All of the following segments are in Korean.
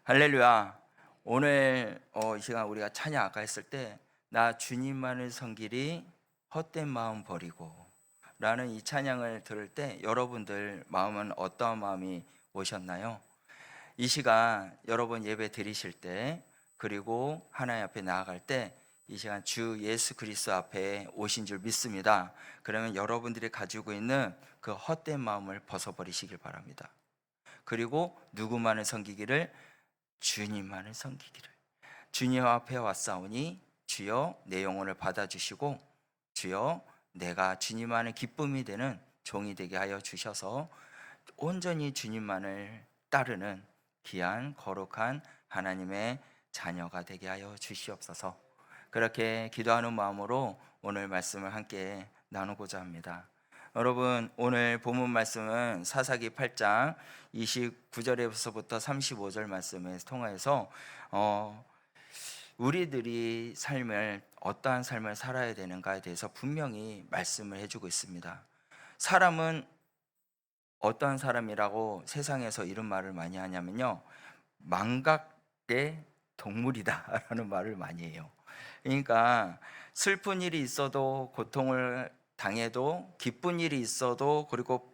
할렐루야. 오늘 이 시간 우리가 찬양 아까 했을 때 나 주님만을 섬기리 헛된 마음 버리고 라는 이 찬양을 들을 때 여러분들 마음은 어떠한 마음이 오셨나요? 이 시간 여러분 예배 드리실 때 그리고 하나님 앞에 나아갈 때 이 시간 주 예수 그리스도 앞에 오신 줄 믿습니다. 그러면 여러분들이 가지고 있는 그 헛된 마음을 벗어버리시길 바랍니다. 그리고 누구만을 섬기기를? 주님만을 섬기기를. 주님 앞에 왔사오니 주여 내 영혼을 받아주시고 주여 내가 주님 안에 기쁨이 되는 종이 되게 하여 주셔서 온전히 주님만을 따르는 귀한 거룩한 하나님의 자녀가 되게 하여 주시옵소서. 그렇게 기도하는 마음으로 오늘 말씀을 함께 나누고자 합니다. 여러분, 오늘 본문 말씀은 사사기 8장 29절에서부터 35절 말씀을 통해서 우리들이 어떠한 삶을 살아야 되는가에 대해서 분명히 말씀을 해주고 있습니다. 사람은 어떠한 사람이라고 세상에서 이런 말을 많이 하냐면요, 망각의 동물이다 라는 말을 많이 해요. 그러니까 슬픈 일이 있어도, 고통을 당해도, 기쁜 일이 있어도, 그리고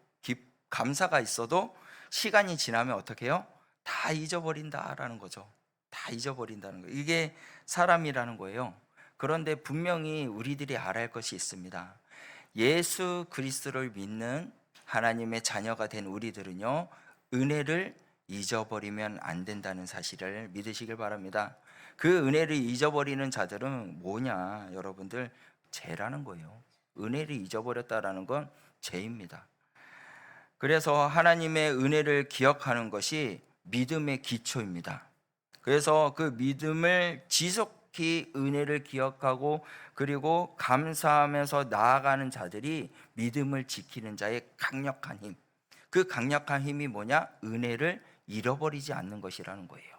감사가 있어도 시간이 지나면 어떻게 해요? 다 잊어버린다라는 거죠. 다 잊어버린다는 거예요. 이게 사람이라는 거예요. 그런데 분명히 우리들이 알아야 할 것이 있습니다. 예수 그리스도를 믿는 하나님의 자녀가 된 우리들은요, 은혜를 잊어버리면 안 된다는 사실을 믿으시길 바랍니다. 그 은혜를 잊어버리는 자들은 뭐냐? 여러분들, 죄라는 거예요. 은혜를 잊어버렸다라는 건 죄입니다. 그래서 하나님의 은혜를 기억하는 것이 믿음의 기초입니다. 그래서 그 믿음을 지속히 은혜를 기억하고 그리고 감사하면서 나아가는 자들이 믿음을 지키는 자의 강력한 힘, 그 강력한 힘이 뭐냐? 은혜를 잃어버리지 않는 것이라는 거예요.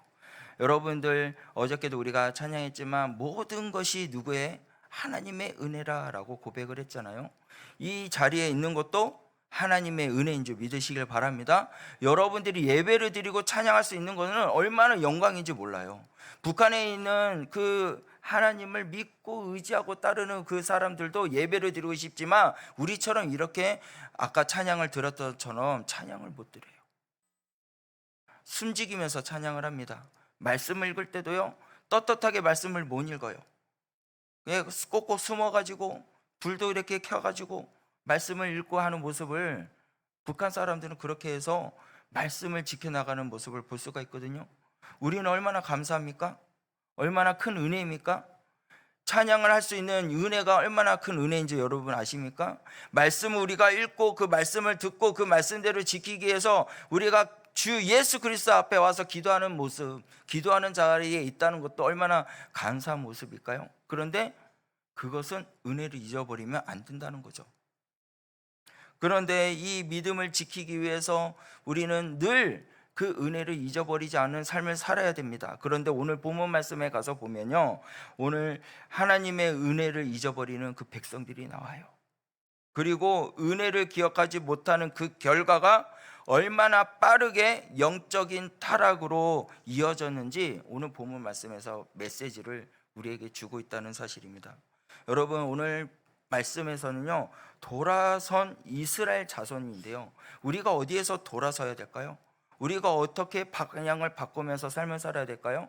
여러분들, 어저께도 우리가 찬양했지만 모든 것이 누구의? 하나님의 은혜라라고 고백을 했잖아요. 이 자리에 있는 것도 하나님의 은혜인 줄 믿으시길 바랍니다. 여러분들이 예배를 드리고 찬양할 수 있는 것은 얼마나 영광인지 몰라요. 북한에 있는 그 하나님을 믿고 의지하고 따르는 그 사람들도 예배를 드리고 싶지만 우리처럼 이렇게 아까 찬양을 들었던 것처럼 찬양을 못 드려요. 숨지기면서 찬양을 합니다. 말씀을 읽을 때도요, 떳떳하게 말씀을 못 읽어요. 꼭꼭 숨어가지고 불도 이렇게 켜가지고 말씀을 읽고 하는 모습을, 북한 사람들은 그렇게 해서 말씀을 지켜나가는 모습을 볼 수가 있거든요. 우리는 얼마나 감사합니까? 얼마나 큰 은혜입니까? 찬양을 할 수 있는 은혜가 얼마나 큰 은혜인지 여러분 아십니까? 말씀을 우리가 읽고 그 말씀을 듣고 그 말씀대로 지키기 위해서 우리가 주 예수 그리스도 앞에 와서 기도하는 모습, 기도하는 자리에 있다는 것도 얼마나 감사한 모습일까요? 그런데 그것은 은혜를 잊어버리면 안 된다는 거죠. 그런데 이 믿음을 지키기 위해서 우리는 늘 그 은혜를 잊어버리지 않는 삶을 살아야 됩니다. 그런데 오늘 본문 말씀에 가서 보면요, 오늘 하나님의 은혜를 잊어버리는 그 백성들이 나와요. 그리고 은혜를 기억하지 못하는 그 결과가 얼마나 빠르게 영적인 타락으로 이어졌는지 오늘 본문 말씀에서 메시지를 우리에게 주고 있다는 사실입니다. 여러분, 오늘 말씀에서는요, 돌아선 이스라엘 자손인데요, 우리가 어디에서 돌아서야 될까요? 우리가 어떻게 방향을 바꾸면서 삶을 살아야 될까요?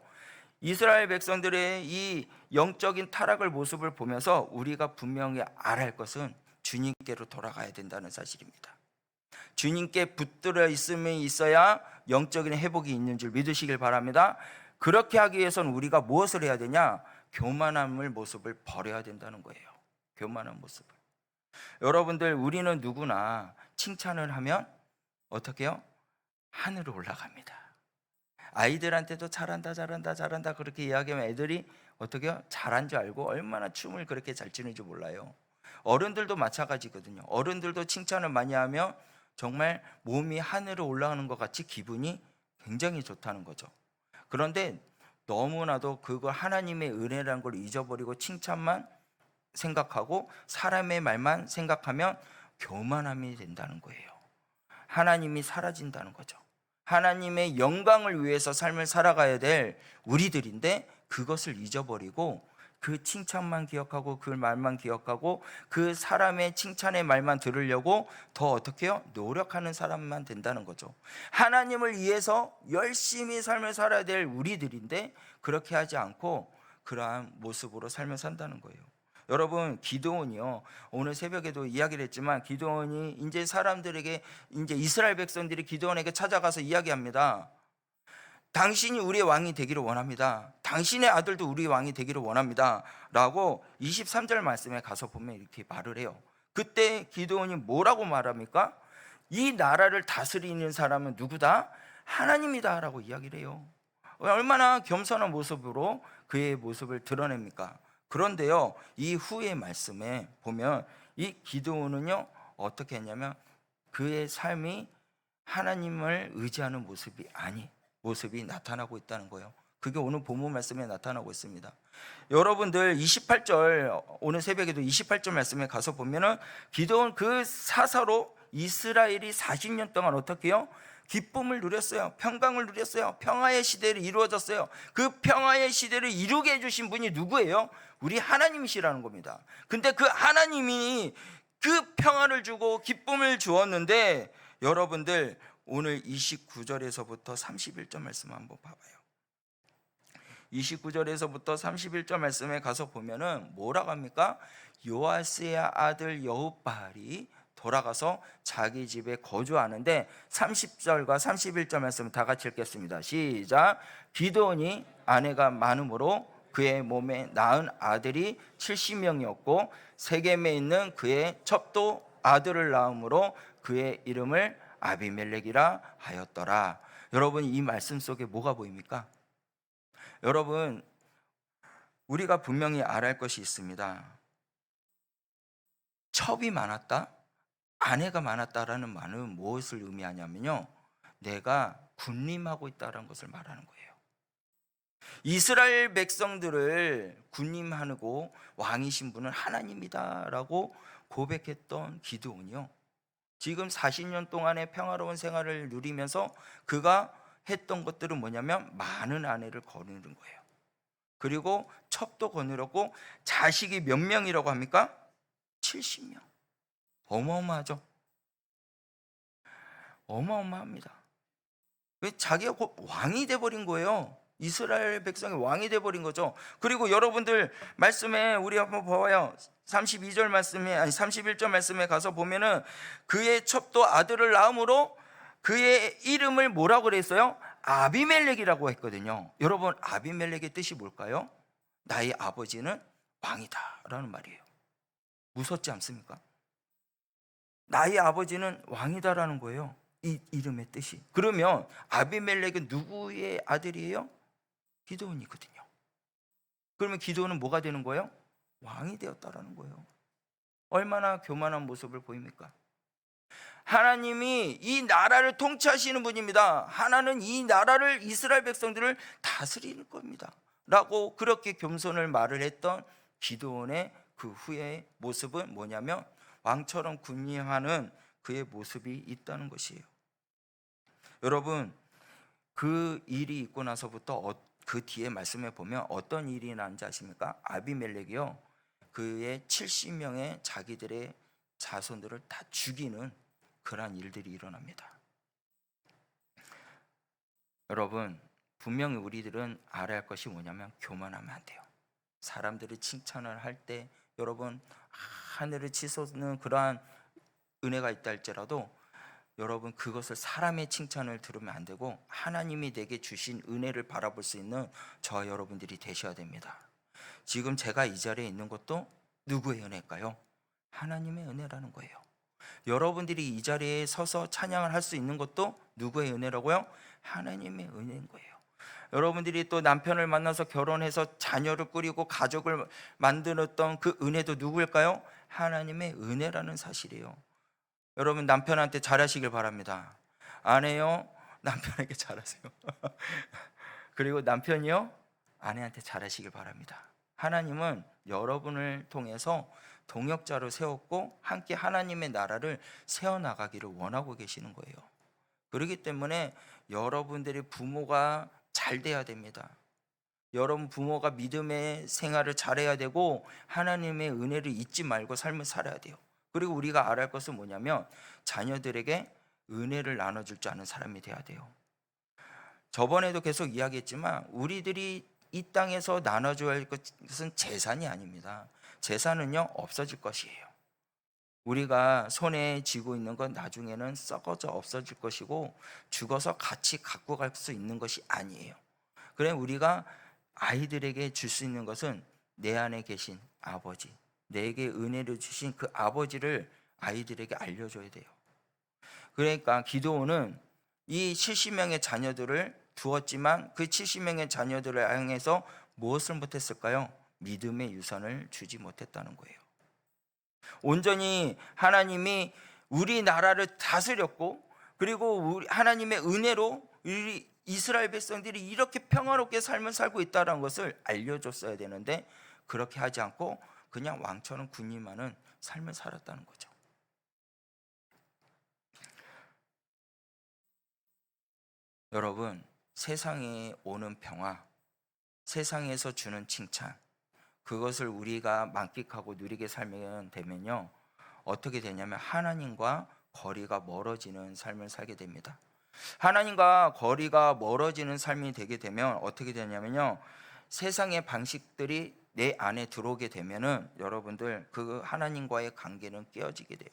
이스라엘 백성들의 이 영적인 타락을 모습을 보면서 우리가 분명히 알아야 할 것은 주님께로 돌아가야 된다는 사실입니다. 주님께 붙들어 있음이 있어야 영적인 회복이 있는 줄 믿으시길 바랍니다. 그렇게 하기 위해서는 우리가 무엇을 해야 되냐? 교만함을 모습을 버려야 된다는 거예요. 교만한 모습을. 여러분들, 우리는 누구나 칭찬을 하면 어떻게 해요? 하늘로 올라갑니다. 아이들한테도 잘한다 잘한다 잘한다 그렇게 이야기하면 애들이 어떻게 해요? 잘한 줄 알고 얼마나 춤을 그렇게 잘 추는지 몰라요. 어른들도 마찬가지거든요. 어른들도 칭찬을 많이 하면 정말 몸이 하늘로 올라가는 것 같이 기분이 굉장히 좋다는 거죠. 그런데 너무나도 그거 하나님의 은혜라는 걸 잊어버리고 칭찬만 생각하고 사람의 말만 생각하면 교만함이 된다는 거예요. 하나님이 사라진다는 거죠. 하나님의 영광을 위해서 삶을 살아가야 될 우리들인데, 그것을 잊어버리고 그 칭찬만 기억하고 그 말만 기억하고 그 사람의 칭찬의 말만 들으려고 더 어떻게 해요? 노력하는 사람만 된다는 거죠. 하나님을 위해서 열심히 삶을 살아야 될 우리들인데 그렇게 하지 않고 그러한 모습으로 삶을 산다는 거예요. 여러분, 기드온이요, 오늘 새벽에도 이야기를 했지만, 기드온이 이제 사람들에게, 이제 이스라엘 백성들이 기드온에게 찾아가서 이야기합니다. 당신이 우리의 왕이 되기를 원합니다. 당신의 아들도 우리의 왕이 되기를 원합니다. 라고 23절 말씀에 가서 보면 이렇게 말을 해요. 그때 기드온이 뭐라고 말합니까? 이 나라를 다스리는 사람은 누구다? 하나님이다 라고 이야기를 해요. 얼마나 겸손한 모습으로 그의 모습을 드러냅니까? 그런데요, 이 후의 말씀에 보면 이 기드온은요 어떻게 했냐면, 그의 삶이 하나님을 의지하는 모습이 나타나고 있다는 거예요. 그게 오늘 본문 말씀에 나타나고 있습니다. 여러분들 28절, 오늘 새벽에도 28절 말씀에 가서 보면은 기드온 그 사사로 이스라엘이 40년 동안 어떻게 해요? 기쁨을 누렸어요. 평강을 누렸어요. 평화의 시대를 이루어졌어요. 그 평화의 시대를 이루게 해주신 분이 누구예요? 우리 하나님이시라는 겁니다. 근데 그 하나님이 그 평화를 주고 기쁨을 주었는데, 여러분들 오늘 29절에서부터 31절 말씀 한번 봐봐요. 29절에서부터 31절 말씀에 가서 보면은 뭐라고 합니까? 요아스의 아들 여룹바알이 돌아가서 자기 집에 거주하는데, 30절과 31절 말씀 다 같이 읽겠습니다. 시작. 기드온이 아내가 많음으로 그의 몸에 낳은 아들이 70명이었고 세겜에 있는 그의 첩도 아들을 낳음으로 그의 이름을 아비멜렉이라 하였더라. 여러분, 이 말씀 속에 뭐가 보입니까? 여러분, 우리가 분명히 알아야 할 것이 있습니다. 첩이 많았다, 아내가 많았다라는 말은 무엇을 의미하냐면요, 내가 군림하고 있다는 것을 말하는 거예요. 이스라엘 백성들을 군림하고 왕이신 분은 하나님이다라고 고백했던 기드온이요, 지금 40년 동안의 평화로운 생활을 누리면서 그가 했던 것들은 뭐냐면 많은 아내를 거느린 거예요. 그리고 첩도 거느렸고, 자식이 몇 명이라고 합니까? 70명. 어마어마하죠. 어마어마합니다. 왜? 자기가 곧 왕이 돼버린 거예요. 이스라엘 백성의 왕이 돼버린 거죠. 그리고 여러분들 말씀에 우리 한번 봐봐요. 32절 말씀에, 아니 31절 말씀에 가서 보면은 그의 첩도 아들을 낳음으로 그의 이름을 뭐라고 그랬어요? 아비멜렉이라고 했거든요. 여러분, 아비멜렉의 뜻이 뭘까요? 나의 아버지는 왕이다 라는 말이에요. 무섭지 않습니까? 나의 아버지는 왕이다라는 거예요. 이 이름의 뜻이. 그러면 아비멜렉은 누구의 아들이에요? 기드온이거든요. 그러면 기드온은 뭐가 되는 거예요? 왕이 되었다라는 거예요. 얼마나 교만한 모습을 보입니까? 하나님이 이 나라를 통치하시는 분입니다. 하나는 이 나라를, 이스라엘 백성들을 다스리는 겁니다 라고 그렇게 겸손을 말을 했던 기드온의 그 후의 모습은 뭐냐면, 왕처럼 군림하는 그의 모습이 있다는 것이에요. 여러분, 그 일이 있고 나서부터 그 뒤에 말씀에 보면 어떤 일이 나는지 아십니까? 아비멜렉이요, 그의 70명의 자기들의 자손들을 다 죽이는 그러한 일들이 일어납니다. 여러분, 분명히 우리들은 알아야 할 것이 뭐냐면, 교만하면 안 돼요. 사람들이 칭찬을 할 때 여러분, 하늘을 치솟는 그러한 은혜가 있다 할지라도 여러분, 그것을 사람의 칭찬을 들으면 안 되고 하나님이 내게 주신 은혜를 바라볼 수 있는 저와 여러분들이 되셔야 됩니다. 지금 제가 이 자리에 있는 것도 누구의 은혜일까요? 하나님의 은혜라는 거예요. 여러분들이 이 자리에 서서 찬양을 할 수 있는 것도 누구의 은혜라고요? 하나님의 은혜인 거예요. 여러분들이 또 남편을 만나서 결혼해서 자녀를 꾸리고 가족을 만들었던 그 은혜도 누구일까요? 하나님의 은혜라는 사실이에요. 여러분, 남편한테 잘하시길 바랍니다. 아내요, 남편에게 잘하세요. 그리고 남편이요, 아내한테 잘하시길 바랍니다. 하나님은 여러분을 통해서 동역자로 세웠고 함께 하나님의 나라를 세워나가기를 원하고 계시는 거예요. 그렇기 때문에 여러분들이 부모가 잘 돼야 됩니다. 여러분 부모가 믿음의 생활을 잘해야 되고 하나님의 은혜를 잊지 말고 삶을 살아야 돼요. 그리고 우리가 알아야 할 것은 뭐냐면 자녀들에게 은혜를 나눠줄 줄 아는 사람이 돼야 돼요. 저번에도 계속 이야기했지만 우리들이 이 땅에서 나눠줘야 할 것은 재산이 아닙니다. 재산은요 없어질 것이에요. 우리가 손에 쥐고 있는 건 나중에는 썩어져 없어질 것이고 죽어서 같이 갖고 갈 수 있는 것이 아니에요. 그래 우리가 아이들에게 줄 수 있는 것은 내 안에 계신 아버지, 내게 은혜를 주신 그 아버지를 아이들에게 알려줘야 돼요. 그러니까 기드온은 이 70명의 자녀들을 두었지만 그 70명의 자녀들을 향해서 무엇을 못했을까요? 믿음의 유산을 주지 못했다는 거예요. 온전히 하나님이 우리나라를 다스렸고 그리고 하나님의 은혜로 우리 이스라엘 백성들이 이렇게 평화롭게 삶을 살고 있다는 것을 알려줬어야 되는데 그렇게 하지 않고 그냥 왕처럼 군림하는 삶을 살았다는 거죠. 여러분, 세상에 오는 평화, 세상에서 주는 칭찬, 그것을 우리가 만끽하고 누리게 살면 되면요 어떻게 되냐면 하나님과 거리가 멀어지는 삶을 살게 됩니다. 하나님과 거리가 멀어지는 삶이 되게 되면 어떻게 되냐면요 세상의 방식들이 내 안에 들어오게 되면은 여러분들 그 하나님과의 관계는 깨어지게 돼요.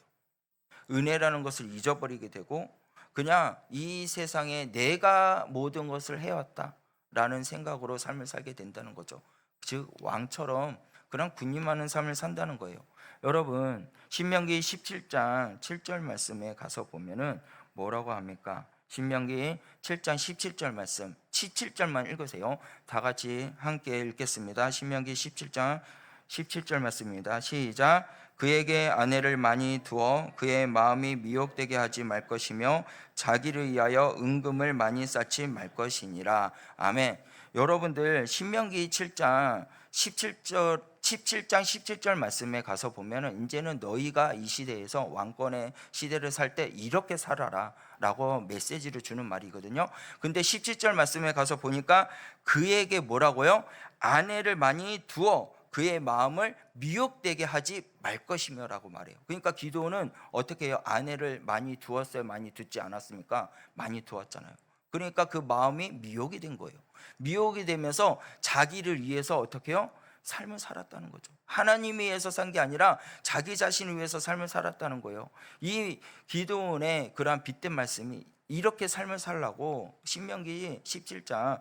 은혜라는 것을 잊어버리게 되고 그냥 이 세상에 내가 모든 것을 해왔다라는 생각으로 삶을 살게 된다는 거죠. 즉 왕처럼 그냥 군림하는 삶을 산다는 거예요. 여러분 신명기 17장 7절 말씀에 가서 보면은 뭐라고 합니까? 신명기 7장 17절 말씀 17절만 읽으세요. 다 같이 함께 읽겠습니다. 신명기 17장 17절 말씀입니다. 시작. 그에게 아내를 많이 두어 그의 마음이 미혹되게 하지 말 것이며 자기를 위하여 은금을 많이 쌓지 말 것이니라. 아멘. 여러분들 신명기 7장 17절 말씀에 가서 보면은 이제는 너희가 이 시대에서 왕권의 시대를 살 때 이렇게 살아라 라고 메시지를 주는 말이거든요. 근데 17절 말씀에 가서 보니까 그에게 뭐라고요? 아내를 많이 두어 그의 마음을 미혹되게 하지 말 것이며 라고 말해요. 그러니까 기도는 어떻게 해요? 아내를 많이 두었어요? 많이 두지 않았습니까? 많이 두었잖아요. 그러니까 그 마음이 미혹이 된 거예요. 미혹이 되면서 자기를 위해서 어떻게 해요? 삶을 살았다는 거죠. 하나님 위해서 산 게 아니라 자기 자신을 위해서 삶을 살았다는 거예요. 이 기도원의 그러한 빗댄 말씀이 이렇게 삶을 살라고 신명기 7장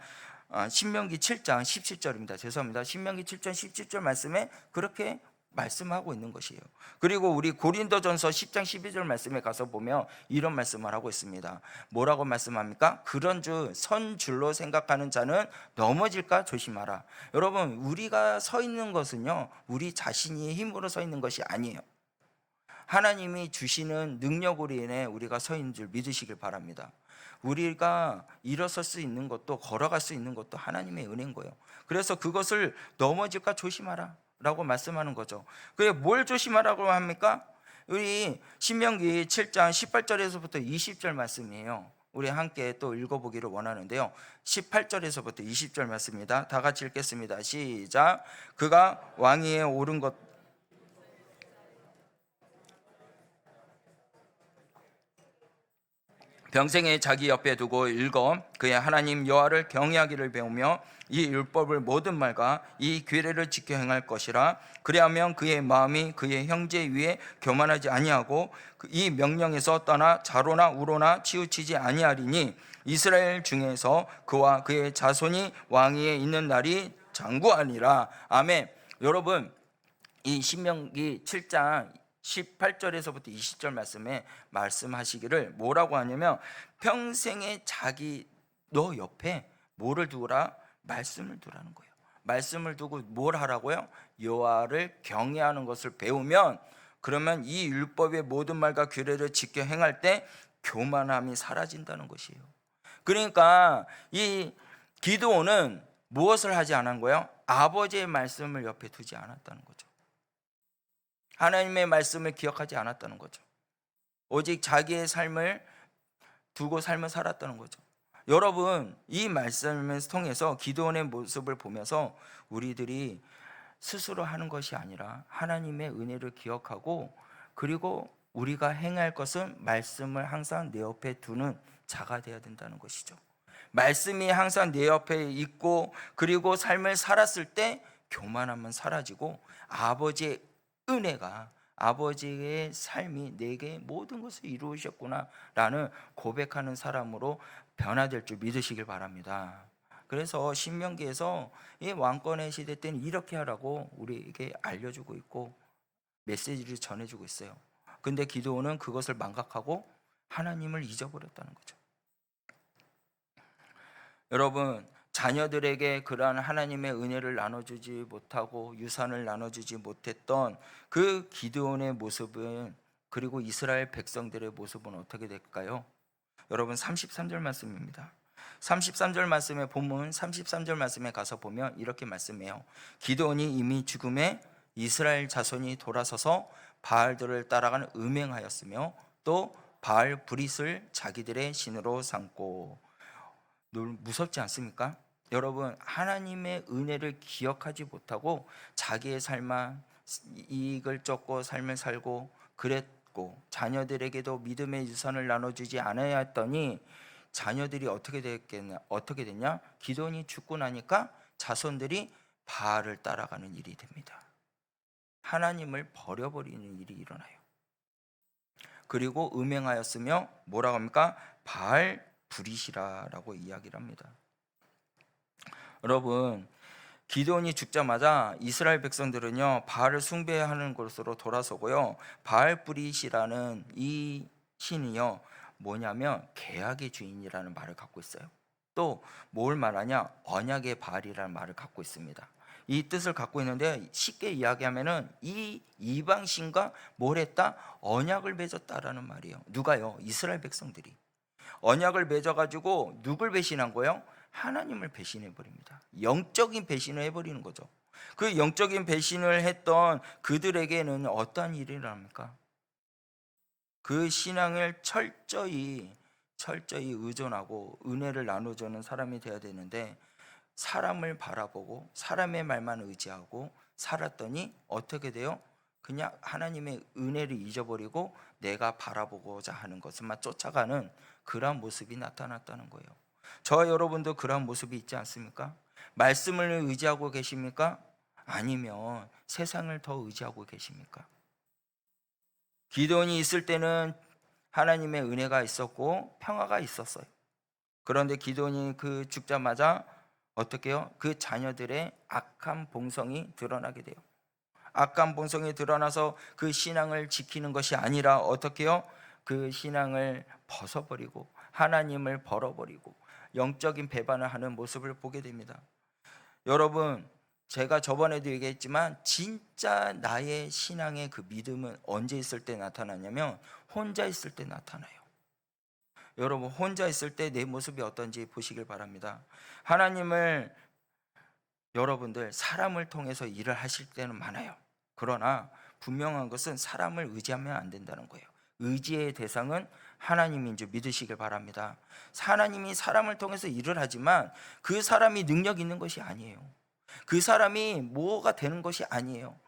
17절입니다. 죄송합니다. 신명기 7장 17절 말씀에 그렇게 말씀하고 있는 것이에요. 그리고 우리 고린도전서 10장 12절 말씀에 가서 보면 이런 말씀을 하고 있습니다. 뭐라고 말씀합니까? 그런즉 선 줄로 생각하는 자는 넘어질까 조심하라. 여러분 우리가 서 있는 것은요 우리 자신의 힘으로 서 있는 것이 아니에요. 하나님이 주시는 능력으로 인해 우리가 서 있는 줄 믿으시길 바랍니다. 우리가 일어설 수 있는 것도 걸어갈 수 있는 것도 하나님의 은혜인 거예요. 그래서 그것을 넘어질까 조심하라 라고 말씀하는 거죠. 그게 뭘 조심하라고 합니까? 우리 신명기 7장 18절에서부터 20절 말씀이에요. 우리 함께 또 읽어보기를 원하는데요 18절에서부터 20절 말씀입니다. 다 같이 읽겠습니다. 시작. 그가 왕위에 오른 것 평생에 자기 옆에 두고 읽어 그의 하나님 여호와를 경외하기를 배우며 이 율법을 모든 말과 이 규례를 지켜 행할 것이라. 그리하면 그의 마음이 그의 형제 위에 교만하지 아니하고 이 명령에서 떠나 좌로나 우로나 치우치지 아니하리니 이스라엘 중에서 그와 그의 자손이 왕위에 있는 날이 장구하니라. 아멘. 여러분 이 신명기 7장 18절에서부터 20절 말씀에 말씀하시기를 뭐라고 하냐면 평생에 자기 너 옆에 뭐를 두라? 말씀을 두라는 거예요. 말씀을 두고 뭘 하라고요? 여호와를 경외하는 것을 배우면 그러면 이 율법의 모든 말과 규례를 지켜 행할 때 교만함이 사라진다는 것이에요. 그러니까 이 기드온은 무엇을 하지 않은 거예요? 아버지의 말씀을 옆에 두지 않았다는 거죠. 하나님의 말씀을 기억하지 않았다는 거죠. 오직 자기의 삶을 두고 삶을 살았다는 거죠. 여러분, 이 말씀을 통해서 기도원의 모습을 보면서 우리들이 스스로 하는 것이 아니라 하나님의 은혜를 기억하고, 그리고 우리가 행할 것은 말씀을 항상 내 옆에 두는 자가 되어야 된다는 것이죠. 말씀이 항상 내 옆에 있고, 그리고 삶을 살았을 때 교만함은 사라지고 아버지의 은혜가, 아버지의 삶이 내게 모든 것을 이루셨구나 라는 고백하는 사람으로 변화될 줄 믿으시길 바랍니다. 그래서 신명기에서 이 왕권의 시대 때는 이렇게 하라고 우리에게 알려주고 있고 메시지를 전해주고 있어요. 근데 기드온은 그것을 망각하고 하나님을 잊어버렸다는 거죠. 여러분, 자녀들에게 그러한 하나님의 은혜를 나눠주지 못하고 유산을 나눠주지 못했던 그 기드온의 모습은, 그리고 이스라엘 백성들의 모습은 어떻게 될까요? 여러분, 33절 말씀입니다. 33절 말씀에, 본문 33절 말씀에 가서 보면 이렇게 말씀해요. 기드온이 이미 죽음에 이스라엘 자손이 돌아서서 바알들을 따라가는 음행하였으며 또 바알 브릿을 자기들의 신으로 삼고. 무섭지 않습니까? 여러분, 하나님의 은혜를 기억하지 못하고 자기의 삶만 이익을 쫓고 삶을 살고 그랬고, 자녀들에게도 믿음의 유산을 나눠주지 않아야 했더니 자녀들이 어떻게 됐냐? 기드온이 죽고 나니까 자손들이 바알을 따라가는 일이 됩니다. 하나님을 버려버리는 일이 일어나요. 그리고 음행하였으며 뭐라고 합니까? 바알 브릿이라고 이야기를 합니다. 여러분, 기드온이 죽자마자 이스라엘 백성들은요 바알을 숭배하는 곳으로 돌아서고요, 바알 브릿이라는 이 신이요 뭐냐면 계약의 주인이라는 말을 갖고 있어요. 또 뭘 말하냐? 언약의 바알이라는 말을 갖고 있습니다. 이 뜻을 갖고 있는데, 쉽게 이야기하면은 이 이방신과 뭘 했다? 언약을 맺었다라는 말이에요. 누가요? 이스라엘 백성들이 언약을 맺어가지고 누굴 배신한 거예요? 하나님을 배신해 버립니다. 영적인 배신을 해버리는 거죠. 그 영적인 배신을 했던 그들에게는 어떠한 일이 일어납니까? 그 신앙을 철저히 의존하고 은혜를 나눠주는 사람이 되어야 되는데, 사람을 바라보고 사람의 말만 의지하고 살았더니 어떻게 돼요? 그냥 하나님의 은혜를 잊어버리고 내가 바라보고자 하는 것만 쫓아가는 그러한 모습이 나타났다는 거예요. 저와 여러분도 그러한 모습이 있지 않습니까? 말씀을 의지하고 계십니까? 아니면 세상을 더 의지하고 계십니까? 기드온이 있을 때는 하나님의 은혜가 있었고 평화가 있었어요. 그런데 기드온이 그 죽자마자 어떻게 해요? 그 자녀들의 악한 본성이 드러나게 돼요. 악한 본성이 드러나서 그 신앙을 지키는 것이 아니라 어떻게 해요? 그 신앙을 벗어버리고 하나님을 벌어버리고 영적인 배반을 하는 모습을 보게 됩니다. 여러분, 제가 저번에도 얘기했지만 진짜 나의 신앙의 그 믿음은 언제 있을 때 나타나냐면 혼자 있을 때 나타나요. 여러분, 혼자 있을 때 내 모습이 어떤지 보시길 바랍니다. 하나님을, 여러분들 사람을 통해서 일을 하실 때는 많아요. 그러나 분명한 것은 사람을 의지하면 안 된다는 거예요. 의지의 대상은 하나님인 줄 믿으시길 바랍니다. 하나님이 사람을 통해서 일을 하지만 그 사람이 능력 있는 것이 아니에요. 그 사람이 뭐가 되는 것이 아니에요.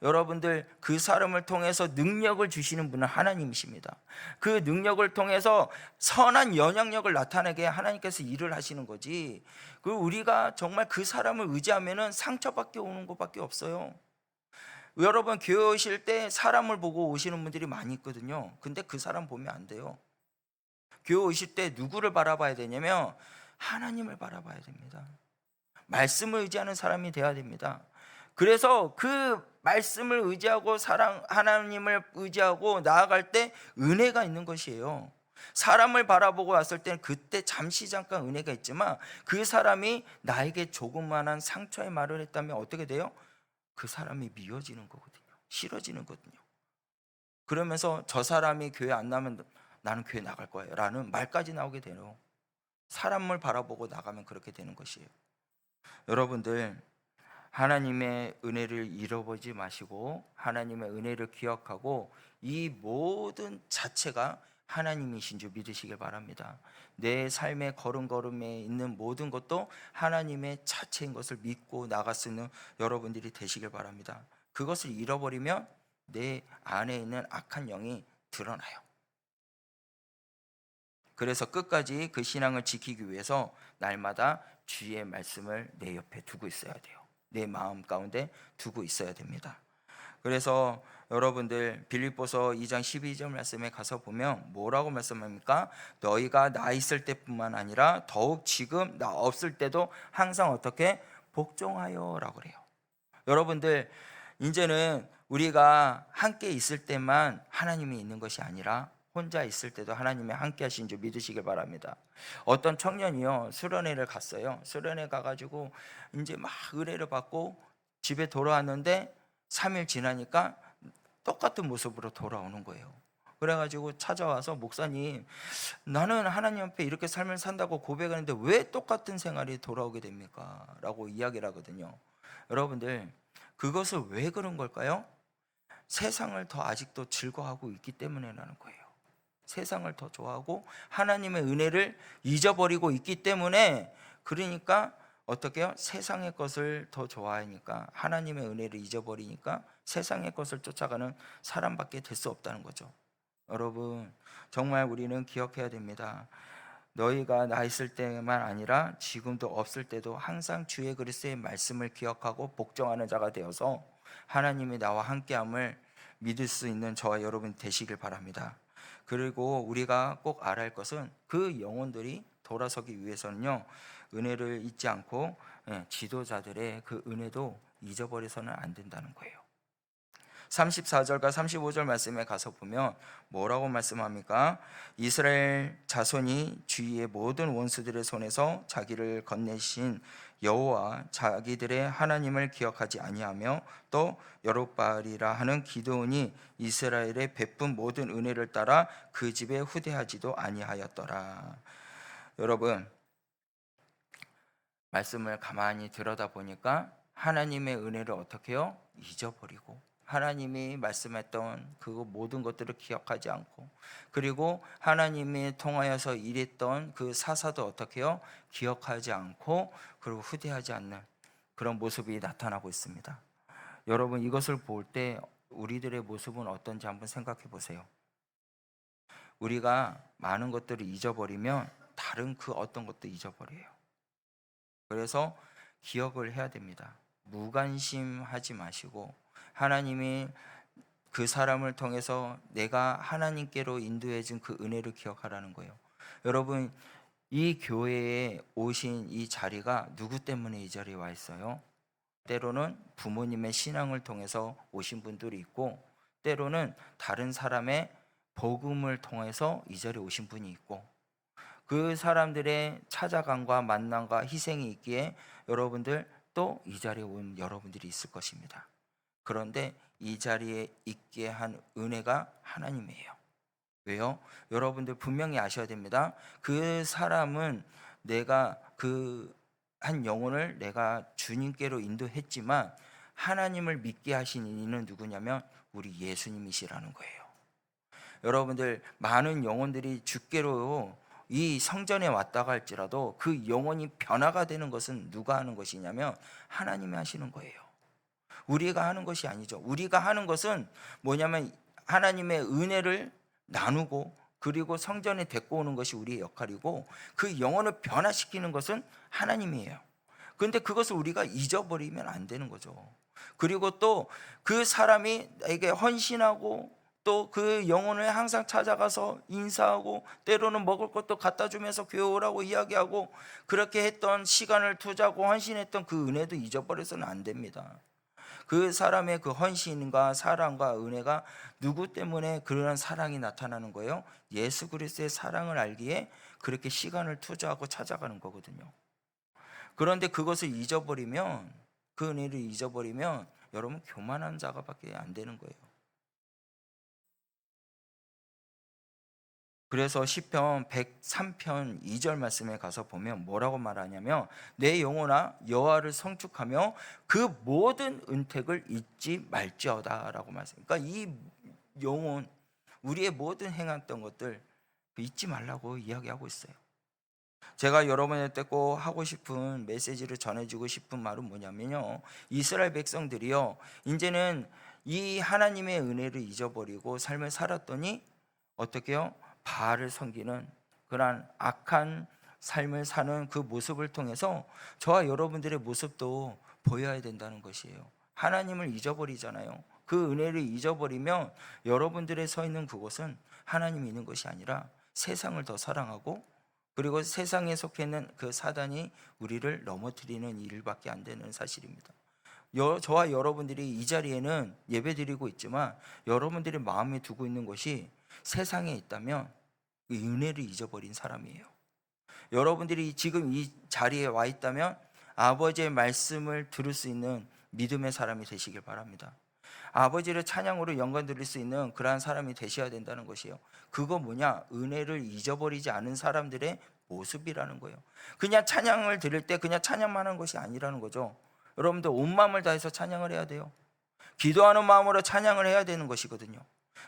여러분들, 그 사람을 통해서 능력을 주시는 분은 하나님이십니다. 그 능력을 통해서 선한 영향력을 나타내게 하나님께서 일을 하시는 거지, 그리고 우리가 정말 그 사람을 의지하면 상처밖에 오는 것밖에 없어요. 여러분, 교회 오실 때 사람을 보고 오시는 분들이 많이 있거든요. 근데 그 사람 보면 안 돼요. 교회 오실 때 누구를 바라봐야 되냐면 하나님을 바라봐야 됩니다. 말씀을 의지하는 사람이 되어야 됩니다. 그래서 그 말씀을 의지하고 하나님을 의지하고 나아갈 때 은혜가 있는 것이에요. 사람을 바라보고 왔을 때는 그때 잠시 잠깐 은혜가 있지만 그 사람이 나에게 조그만한 상처의 말을 했다면 어떻게 돼요? 그 사람이 미워지는 거거든요. 싫어지는 거거든요. 그러면서 저 사람이 교회 안 나면 나는 교회 나갈 거예요 라는 말까지 나오게 돼요. 사람을 바라보고 나가면 그렇게 되는 것이에요. 여러분들, 하나님의 은혜를 잃어보지 마시고 하나님의 은혜를 기억하고 이 모든 자체가 하나님이신 줄 믿으시길 바랍니다. 내 삶의 걸음걸음에 있는 모든 것도 하나님의 자체인 것을 믿고 나갈 수 있는 여러분들이 되시길 바랍니다. 그것을 잃어버리면 내 안에 있는 악한 영이 드러나요. 그래서 끝까지 그 신앙을 지키기 위해서 날마다 주의 말씀을 내 옆에 두고 있어야 돼요. 내 마음 가운데 두고 있어야 됩니다. 그래서 여러분들 빌립보서 2장 12절 말씀에 가서 보면 뭐라고 말씀합니까? 너희가 나 있을 때뿐만 아니라 더욱 지금 나 없을 때도 항상 어떻게 복종하여 라고 그래요. 여러분들 이제는 우리가 함께 있을 때만 하나님이 있는 것이 아니라 혼자 있을 때도 하나님이 함께 하신 줄 믿으시길 바랍니다. 어떤 청년이요 수련회를 갔어요. 수련회 가가지고 이제 막 의뢰를 받고 집에 돌아왔는데 3일 지나니까 똑같은 모습으로 돌아오는 거예요. 그래가지고 찾아와서 목사님, 나는 하나님 앞에 이렇게 삶을 산다고 고백하는데 왜 똑같은 생활이 돌아오게 됩니까? 라고 이야기를 하거든요. 여러분들 그것을 왜 그런 걸까요? 세상을 더 아직도 즐거워하고 있기 때문에라는 거예요. 세상을 더 좋아하고 하나님의 은혜를 잊어버리고 있기 때문에, 그러니까 어떻게 해요? 세상의 것을 더 좋아하니까, 하나님의 은혜를 잊어버리니까 세상의 것을 쫓아가는 사람밖에 될 수 없다는 거죠. 여러분 정말 우리는 기억해야 됩니다. 너희가 나 있을 때만 아니라 지금도 없을 때도 항상 주의 그리스도의 말씀을 기억하고 복종하는 자가 되어서 하나님이 나와 함께함을 믿을 수 있는 저와 여러분 되시길 바랍니다. 그리고 우리가 꼭 알아야 할 것은 그 영혼들이 돌아서기 위해서는요, 은혜를 잊지 않고 지도자들의 그 은혜도 잊어버려서는 안 된다는 거예요. 34절과 35절 말씀에 가서 보면 뭐라고 말씀합니까? 이스라엘 자손이 주위의 모든 원수들의 손에서 자기를 건네신 여호와 자기들의 하나님을 기억하지 아니하며 또 여롯바알이라 하는 기드온이 이스라엘에 베푼 모든 은혜를 따라 그 집에 후대하지도 아니하였더라. 여러분 말씀을 가만히 들여다보니까 하나님의 은혜를 어떻게 해요? 잊어버리고 하나님이 말씀했던 그 모든 것들을 기억하지 않고, 그리고 하나님이 통하여서 일했던 그 사사도 어떻게 해요? 기억하지 않고, 그리고 후대하지 않는 그런 모습이 나타나고 있습니다. 여러분 이것을 볼 때 우리들의 모습은 어떤지 한번 생각해 보세요. 우리가 많은 것들을 잊어버리면 다른 그 어떤 것도 잊어버려요. 그래서 기억을 해야 됩니다. 무관심하지 마시고 하나님이 그 사람을 통해서 내가 하나님께로 인도해 준 그 은혜를 기억하라는 거예요. 여러분 이 교회에 오신 이 자리가 누구 때문에 이 자리에 와 있어요? 때로는 부모님의 신앙을 통해서 오신 분들이 있고, 때로는 다른 사람의 복음을 통해서 이 자리에 오신 분이 있고, 그 사람들의 찾아감과 만남과 희생이 있기에 여러분들 또 이 자리에 온 여러분들이 있을 것입니다. 그런데 이 자리에 있게 한 은혜가 하나님이에요. 왜요? 여러분들 분명히 아셔야 됩니다. 그 사람은 내가 그 한 영혼을 내가 주님께로 인도했지만 하나님을 믿게 하신 이는 누구냐면 우리 예수님이시라는 거예요. 여러분들 많은 영혼들이 주께로 이 성전에 왔다가 할지라도 그 영혼이 변화가 되는 것은 누가 하는 것이냐면 하나님이 하시는 거예요. 우리가 하는 것이 아니죠. 우리가 하는 것은 뭐냐면 하나님의 은혜를 나누고 그리고 성전에 데리고 오는 것이 우리의 역할이고, 그 영혼을 변화시키는 것은 하나님이에요. 그런데 그것을 우리가 잊어버리면 안 되는 거죠. 그리고 또 그 사람이 나에게 헌신하고 또 그 영혼을 항상 찾아가서 인사하고 때로는 먹을 것도 갖다 주면서 교회 오라고 이야기하고 그렇게 했던 시간을 투자하고 헌신했던 그 은혜도 잊어버려서는 안 됩니다. 그 사람의 그 헌신과 사랑과 은혜가 누구 때문에 그런 사랑이 나타나는 거예요? 예수 그리스도의 사랑을 알기에 그렇게 시간을 투자하고 찾아가는 거거든요. 그런데 그것을 잊어버리면, 그 은혜를 잊어버리면 여러분 교만한 자가밖에 안 되는 거예요. 그래서 시편 103편 2절 말씀에 가서 보면 뭐라고 말하냐면 내 영혼아 여호와를 성축하며 그 모든 은택을 잊지 말지어다 라고 말씀합니다. 그러니까 이 영혼, 우리의 모든 행했던 것들, 잊지 말라고 이야기하고 있어요. 제가 여러분한테 꼭 하고 싶은 메시지를 전해주고 싶은 말은 뭐냐면요, 이스라엘 백성들이요, 이제는 이 하나님의 은혜를 잊어버리고 삶을 살았더니 어떻게요? 바알을 섬기는 그러한 악한 삶을 사는 그 모습을 통해서 저와 여러분들의 모습도 보여야 된다는 것이에요. 하나님을 잊어버리잖아요. 그 은혜를 잊어버리면 여러분들의 서 있는 그곳은 하나님이 있는 것이 아니라 세상을 더 사랑하고, 그리고 세상에 속해 있는 그 사단이 우리를 넘어뜨리는 일밖에 안 되는 사실입니다. 저와 여러분들이 이 자리에는 예배드리고 있지만 여러분들이 마음에 두고 있는 것이 세상에 있다면 그 은혜를 잊어버린 사람이에요. 여러분들이 지금 이 자리에 와 있다면 아버지의 말씀을 들을 수 있는 믿음의 사람이 되시길 바랍니다. 아버지를 찬양으로 영광 드릴 수 있는 그러한 사람이 되셔야 된다는 것이에요. 그거 뭐냐? 은혜를 잊어버리지 않은 사람들의 모습이라는 거예요. 그냥 찬양을 드릴 때 그냥 찬양만 하는 것이 아니라는 거죠. 여러분들 온 마음을 다해서 찬양을 해야 돼요. 기도하는 마음으로 찬양을 해야 되는 것이거든요.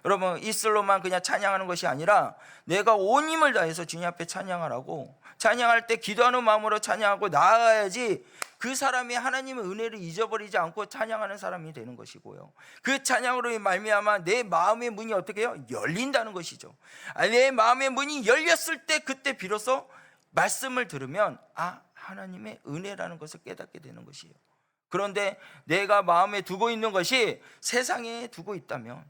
여러분, 입술로만 그냥 찬양하는 것이 아니라 내가 온 힘을 다해서 주님 앞에 찬양하라고, 찬양할 때 기도하는 마음으로 찬양하고 나아가야지 그 사람이 하나님의 은혜를 잊어버리지 않고 찬양하는 사람이 되는 것이고요. 그 찬양으로 말미암아 내 마음의 문이 어떻게 해요? 열린다는 것이죠. 내 마음의 문이 열렸을 때 그때 비로소 말씀을 들으면 하나님의 은혜라는 것을 깨닫게 되는 것이에요. 그런데 내가 마음에 두고 있는 것이 세상에 두고 있다면,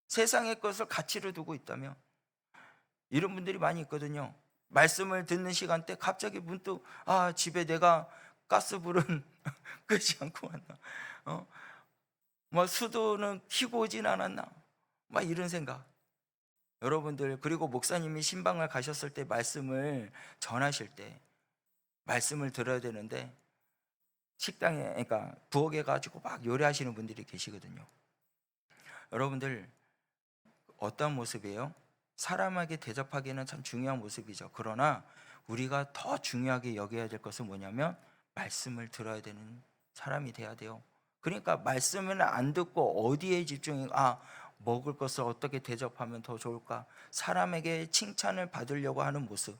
세상의 것을 가치로 두고 있다면, 이런 분들이 많이 있거든요. 말씀을 듣는 시간대 갑자기 문득 집에 내가 가스불은 끄지 않고 왔나, 수도는 켜고 오진 않았나, 이런 생각. 여러분들, 그리고 목사님이 신방을 가셨을 때 말씀을 전하실 때 말씀을 들어야 되는데 식당에, 그러니까 부엌에 가지고 막 요리하시는 분들이 계시거든요. 여러분들, 어떤 모습이에요? 사람에게 대접하기는 참 중요한 모습이죠. 그러나 우리가 더 중요하게 여겨야 될 것은 뭐냐면 말씀을 들어야 되는 사람이 돼야 돼요. 그러니까 말씀을 안 듣고 어디에 집중해, 먹을 것을 어떻게 대접하면 더 좋을까, 사람에게 칭찬을 받으려고 하는 모습,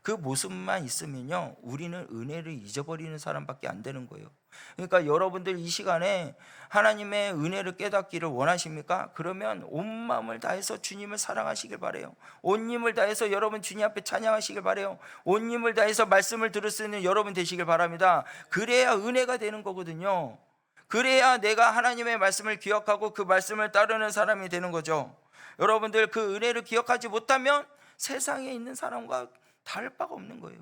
그 모습만 있으면요, 우리는 은혜를 잊어버리는 사람밖에 안 되는 거예요. 그러니까 여러분들 이 시간에 하나님의 은혜를 깨닫기를 원하십니까? 그러면 온 마음을 다해서 주님을 사랑하시길 바래요. 온 힘을 다해서 여러분 주님 앞에 찬양하시길 바래요. 온 힘을 다해서 말씀을 들을 수 있는 여러분 되시길 바랍니다. 그래야 은혜가 되는 거거든요. 그래야 내가 하나님의 말씀을 기억하고 그 말씀을 따르는 사람이 되는 거죠. 여러분들, 그 은혜를 기억하지 못하면 세상에 있는 사람과 다를 바가 없는 거예요.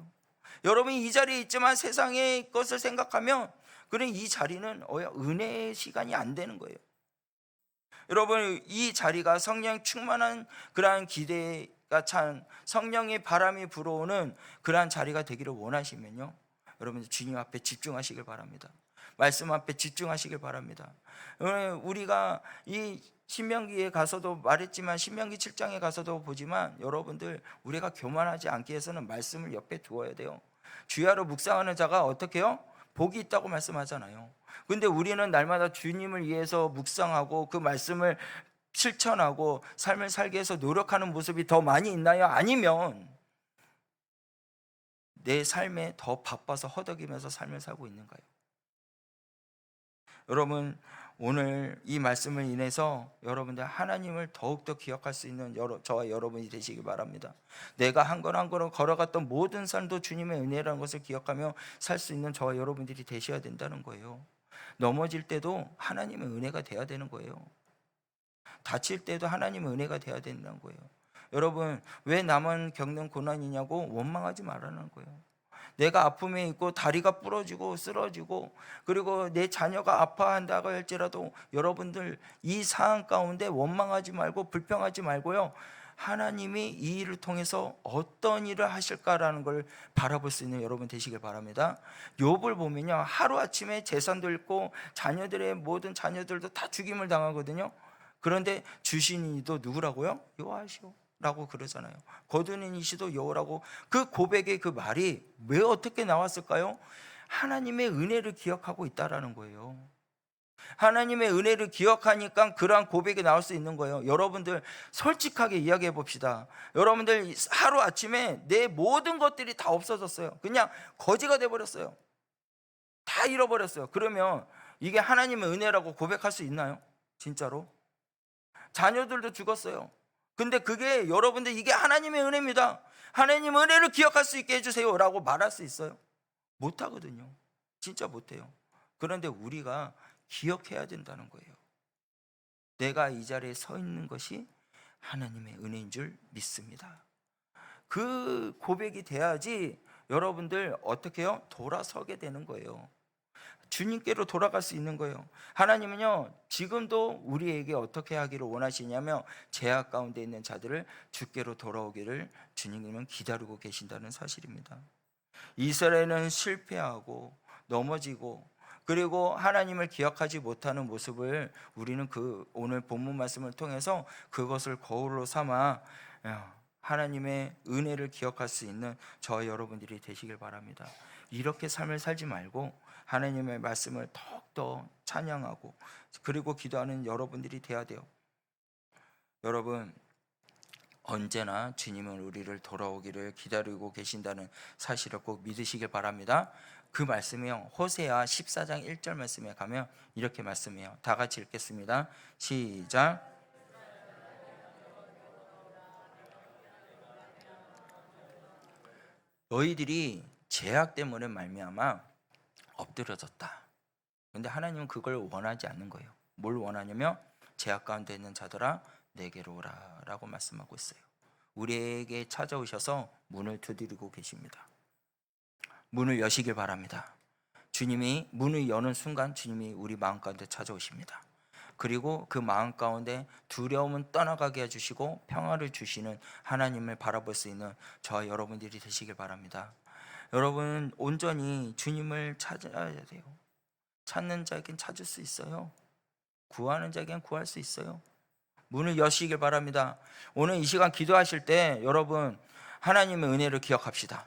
여러분이 이 자리에 있지만 세상의 것을 생각하면 그런 이 자리는 은혜의 시간이 안 되는 거예요. 여러분, 이 자리가 성령 충만한 그러한 기대가 찬 성령의 바람이 불어오는 그러한 자리가 되기를 원하시면요, 여러분 주님 앞에 집중하시길 바랍니다. 말씀 앞에 집중하시길 바랍니다. 우리가 이 신명기에 가서도 말했지만, 신명기 7장에 가서도 보지만, 여러분들, 우리가 교만하지 않게 해서는 말씀을 옆에 두어야 돼요. 주야로 묵상하는 자가 어떻게 해요? 복이 있다고 말씀하잖아요. 근데 우리는 날마다 주님을 위해서 묵상하고 그 말씀을 실천하고 삶을 살기 위해서 노력하는 모습이 더 많이 있나요? 아니면 내 삶에 더 바빠서 허덕이면서 삶을 살고 있는가요? 여러분, 오늘 이 말씀을 인해서 여러분들 하나님을 더욱더 기억할 수 있는 저와 여러분이 되시기 바랍니다. 내가 한 걸 한 걸음 걸어갔던 모든 삶도 주님의 은혜라는 것을 기억하며 살 수 있는 저와 여러분들이 되셔야 된다는 거예요. 넘어질 때도 하나님의 은혜가 돼야 되는 거예요. 다칠 때도 하나님의 은혜가 돼야 된다는 거예요. 여러분, 왜 나만 겪는 고난이냐고 원망하지 말라는 거예요. 내가 아픔에 있고 다리가 부러지고 쓰러지고, 그리고 내 자녀가 아파한다고 할지라도 여러분들 이 상황 가운데 원망하지 말고 불평하지 말고요, 하나님이 이 일을 통해서 어떤 일을 하실까라는 걸 바라볼 수 있는 여러분 되시길 바랍니다. 욥을 보면요, 하루아침에 재산도 잃고 자녀들의 모든 자녀들도 다 죽임을 당하거든요. 그런데 주신 이도 누구라고요? 여호와시오 라고 그러잖아요. 거두는 이시도 여호라고. 그 고백의 그 말이 왜 어떻게 나왔을까요? 하나님의 은혜를 기억하고 있다라는 거예요. 하나님의 은혜를 기억하니까 그러한 고백이 나올 수 있는 거예요. 여러분들 솔직하게 이야기해 봅시다. 여러분들 하루아침에 내 모든 것들이 다 없어졌어요. 그냥 거지가 돼버렸어요. 다 잃어버렸어요. 그러면 이게 하나님의 은혜라고 고백할 수 있나요? 진짜로? 자녀들도 죽었어요. 근데 그게 여러분들 이게 하나님의 은혜입니다. 하나님 은혜를 기억할 수 있게 해주세요 라고 말할 수 있어요? 못하거든요. 진짜 못해요. 그런데 우리가 기억해야 된다는 거예요. 내가 이 자리에 서 있는 것이 하나님의 은혜인 줄 믿습니다. 그 고백이 돼야지 여러분들 어떻게 해요? 돌아서게 되는 거예요. 주님께로 돌아갈 수 있는 거예요. 하나님은요 지금도 우리에게 어떻게 하기를 원하시냐면 죄악 가운데 있는 자들을 주께로 돌아오기를 주님은 기다리고 계신다는 사실입니다. 이스라엘은 실패하고 넘어지고 그리고 하나님을 기억하지 못하는 모습을 우리는 그 오늘 본문 말씀을 통해서 그것을 거울로 삼아 하나님의 은혜를 기억할 수 있는 저 여러분들이 되시길 바랍니다. 이렇게 삶을 살지 말고 하나님의 말씀을 더욱더 찬양하고 그리고 기도하는 여러분들이 돼야 돼요. 여러분 언제나 주님은 우리를 돌아오기를 기다리고 계신다는 사실을 꼭 믿으시길 바랍니다. 그 말씀이요 호세아 14장 1절 말씀에 가면 이렇게 말씀해요. 다 같이 읽겠습니다. 시작. 너희들이 죄악 때문에 말미암아 엎드려졌다. 그런데 하나님은 그걸 원하지 않는 거예요. 뭘 원하냐면 죄악 가운데 있는 자들아 내게로 오라 라고 말씀하고 있어요. 우리에게 찾아오셔서 문을 두드리고 계십니다. 문을 여시길 바랍니다. 주님이 문을 여는 순간 주님이 우리 마음 가운데 찾아오십니다. 그리고 그 마음 가운데 두려움은 떠나가게 해주시고 평화를 주시는 하나님을 바라볼 수 있는 저와 여러분들이 되시길 바랍니다. 여러분 온전히 주님을 찾아야 돼요. 찾는 자에겐 찾을 수 있어요. 구하는 자에겐 구할 수 있어요. 문을 여시길 바랍니다. 오늘 이 시간 기도하실 때 여러분 하나님의 은혜를 기억합시다.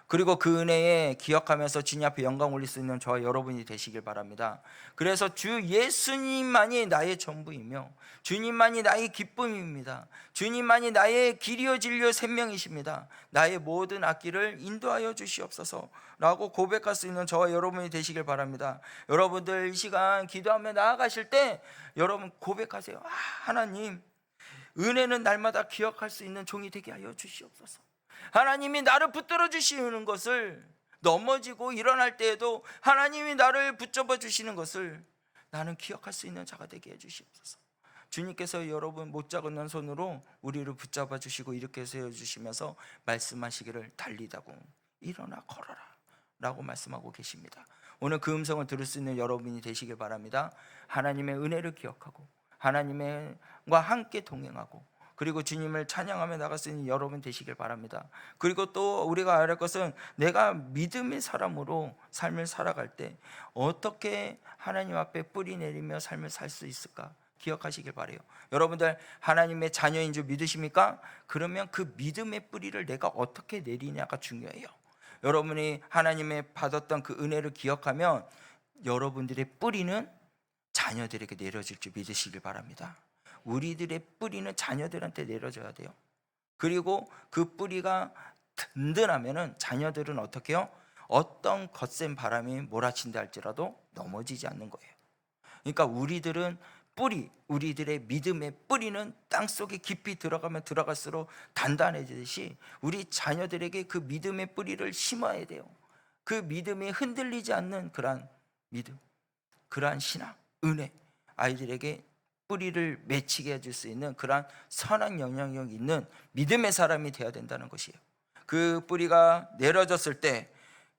그리고 그 은혜에 기억하면서 주님 앞에 영광 올릴 수 있는 저와 여러분이 되시길 바랍니다. 그래서 주 예수님만이 나의 전부이며 주님만이 나의 기쁨입니다. 주님만이 나의 길이요 진리요 생명이십니다. 나의 모든 앞길을 인도하여 주시옵소서 라고 고백할 수 있는 저와 여러분이 되시길 바랍니다. 여러분들 이 시간 기도하며 나아가실 때 여러분 고백하세요. 하나님 은혜는 날마다 기억할 수 있는 종이 되게 하여 주시옵소서. 하나님이 나를 붙들어 주시는 것을 넘어지고 일어날 때에도 하나님이 나를 붙잡아 주시는 것을 나는 기억할 수 있는 자가 되게 해주시옵소서. 주님께서 여러분 못자 건넌 손으로 우리를 붙잡아 주시고 이렇게 세워주시면서 말씀하시기를 달리다고 일어나 걸어라 라고 말씀하고 계십니다. 오늘 그 음성을 들을 수 있는 여러분이 되시길 바랍니다. 하나님의 은혜를 기억하고 하나님과 함께 동행하고 그리고 주님을 찬양하며 나갈 수 있는 여러분 되시길 바랍니다. 그리고 또 우리가 알아야 할 것은 내가 믿음의 사람으로 삶을 살아갈 때 어떻게 하나님 앞에 뿌리 내리며 삶을 살 수 있을까 기억하시길 바라요. 여러분들 하나님의 자녀인 줄 믿으십니까? 그러면 그 믿음의 뿌리를 내가 어떻게 내리냐가 중요해요. 여러분이 하나님의 받았던 그 은혜를 기억하면 여러분들의 뿌리는 자녀들에게 내려질 줄 믿으시길 바랍니다. 우리들의 뿌리는 자녀들한테 내려줘야 돼요. 그리고 그 뿌리가 든든하면은 자녀들은 어떻게 해요? 어떤 거센 바람이 몰아친다 할지라도 넘어지지 않는 거예요. 그러니까 우리들은 우리들의 믿음의 뿌리는 땅속에 깊이 들어가면 들어갈수록 단단해지듯이 우리 자녀들에게 그 믿음의 뿌리를 심어야 돼요. 그 믿음이 흔들리지 않는 그러한 믿음, 그러한 신앙, 은혜, 아이들에게 뿌리를 맺히게 해줄 수 있는 그러한 선한 영향력 있는 믿음의 사람이 되어야 된다는 것이에요. 그 뿌리가 내려졌을 때